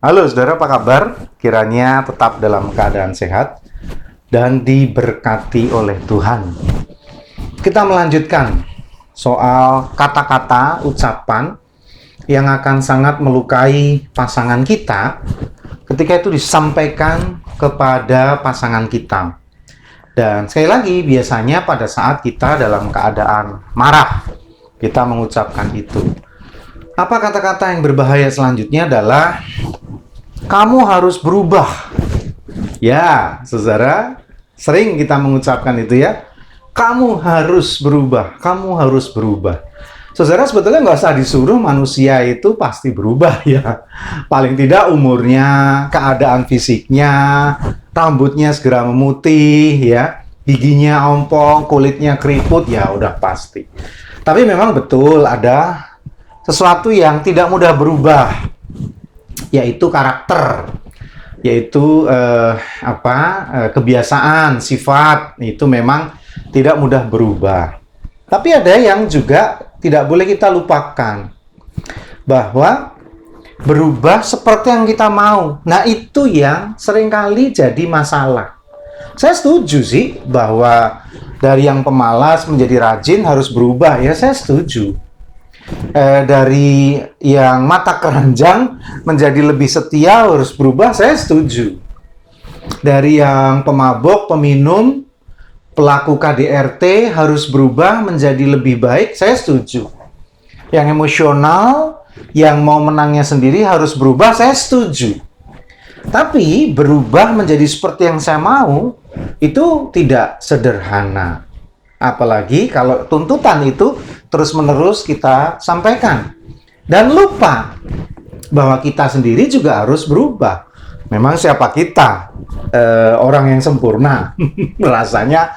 Halo saudara, apa kabar? Kiranya tetap dalam keadaan sehat dan diberkati oleh Tuhan. Kita melanjutkan soal kata-kata, ucapan yang akan sangat melukai pasangan kita ketika itu disampaikan kepada pasangan kita. Dan sekali lagi, biasanya pada saat kita dalam keadaan marah, kita mengucapkan itu. Apa kata-kata yang berbahaya selanjutnya adalah kamu harus berubah. Ya, saudara, sering kita mengucapkan itu ya. Kamu harus berubah, kamu harus berubah. Saudara, sebetulnya nggak usah disuruh, manusia itu pasti berubah ya. Paling tidak umurnya, keadaan fisiknya, rambutnya segera memutih ya, giginya ompong, kulitnya keriput, ya udah pasti. Tapi memang betul ada sesuatu yang tidak mudah berubah, yaitu karakter, yaitu kebiasaan, sifat, itu memang tidak mudah berubah. Tapi ada yang juga tidak boleh kita lupakan, bahwa berubah seperti yang kita mau. Nah, itu yang seringkali jadi masalah. Saya setuju sih bahwa dari yang pemalas menjadi rajin harus berubah, ya saya setuju. Dari yang mata keranjang menjadi lebih setia harus berubah, saya setuju. Dari yang pemabok, peminum, pelaku KDRT harus berubah menjadi lebih baik, saya setuju. Yang emosional, yang mau menangnya sendiri harus berubah, saya setuju. Tapi berubah menjadi seperti yang saya mau, itu tidak sederhana. Apalagi kalau tuntutan itu terus-menerus kita sampaikan. Dan lupa bahwa kita sendiri juga harus berubah. Memang siapa kita? Orang yang sempurna. Rasanya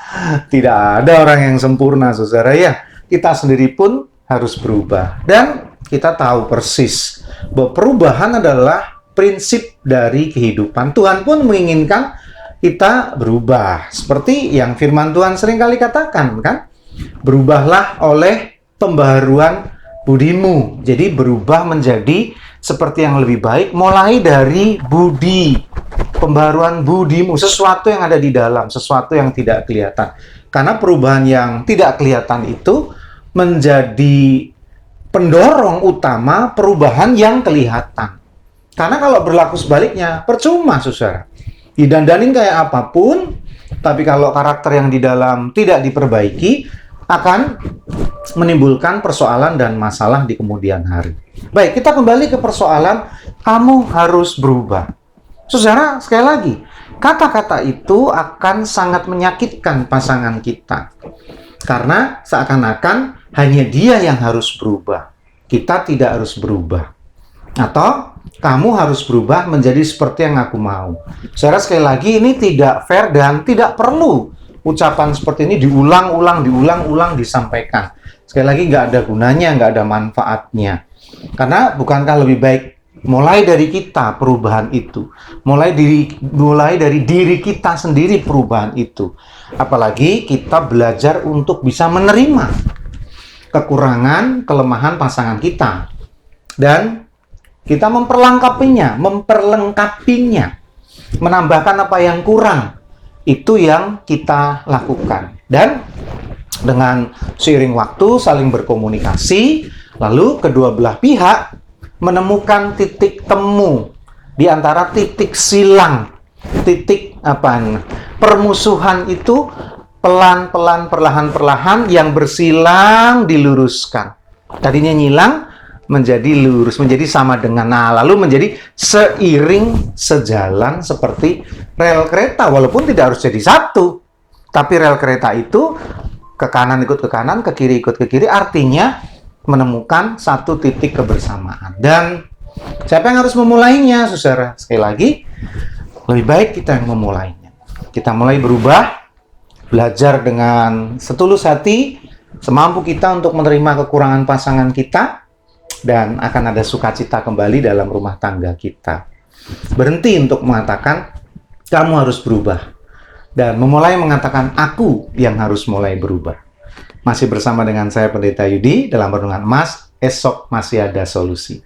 tidak ada orang yang sempurna, saudara ya. Kita sendiri pun harus berubah. Dan kita tahu persis bahwa perubahan adalah prinsip dari kehidupan. Tuhan pun menginginkan kita berubah. Seperti yang firman Tuhan seringkali katakan, kan? Berubahlah oleh pembaharuan budimu. Jadi berubah menjadi seperti yang lebih baik, mulai dari budi. Pembaharuan budimu, sesuatu yang ada di dalam, sesuatu yang tidak kelihatan. Karena perubahan yang tidak kelihatan itu menjadi pendorong utama perubahan yang kelihatan. Karena kalau berlaku sebaliknya, percuma, saudara. Didandanin kayak apapun, tapi kalau karakter yang di dalam tidak diperbaiki, akan menimbulkan persoalan dan masalah di kemudian hari. Baik, kita kembali ke persoalan kamu harus berubah. Saudara, sekali lagi, kata-kata itu akan sangat menyakitkan pasangan kita. Karena seakan-akan hanya dia yang harus berubah. Kita tidak harus berubah. Atau kamu harus berubah menjadi seperti yang aku mau. Saudara, sekali lagi ini tidak fair dan tidak perlu ucapan seperti ini diulang-ulang disampaikan. Sekali lagi nggak ada gunanya, nggak ada manfaatnya. Karena bukankah lebih baik mulai dari kita perubahan itu, mulai dari diri kita sendiri perubahan itu. Apalagi kita belajar untuk bisa menerima kekurangan, kelemahan pasangan kita. Dan kita memperlengkapinya, menambahkan apa yang kurang. Itu yang kita lakukan. Dan dengan seiring waktu saling berkomunikasi, lalu kedua belah pihak menemukan titik temu di antara titik silang, titik permusuhan itu pelan-pelan, perlahan-perlahan yang bersilang diluruskan. Tadinya nyilang menjadi lurus, menjadi sama dengan, lalu menjadi seiring sejalan seperti rel kereta, walaupun tidak harus jadi satu, tapi rel kereta itu ke kanan ikut ke kanan, ke kiri ikut ke kiri, artinya menemukan satu titik kebersamaan. Dan siapa yang harus memulainya, saudara? Sekali lagi, lebih baik kita yang memulainya. Kita mulai berubah, belajar dengan setulus hati, semampu kita untuk menerima kekurangan pasangan kita, dan akan ada sukacita kembali dalam rumah tangga kita. Berhenti untuk mengatakan, kamu harus berubah. Dan memulai mengatakan, aku yang harus mulai berubah. Masih bersama dengan saya, Pendeta Yudi, dalam Renungan Emas, esok masih ada solusi.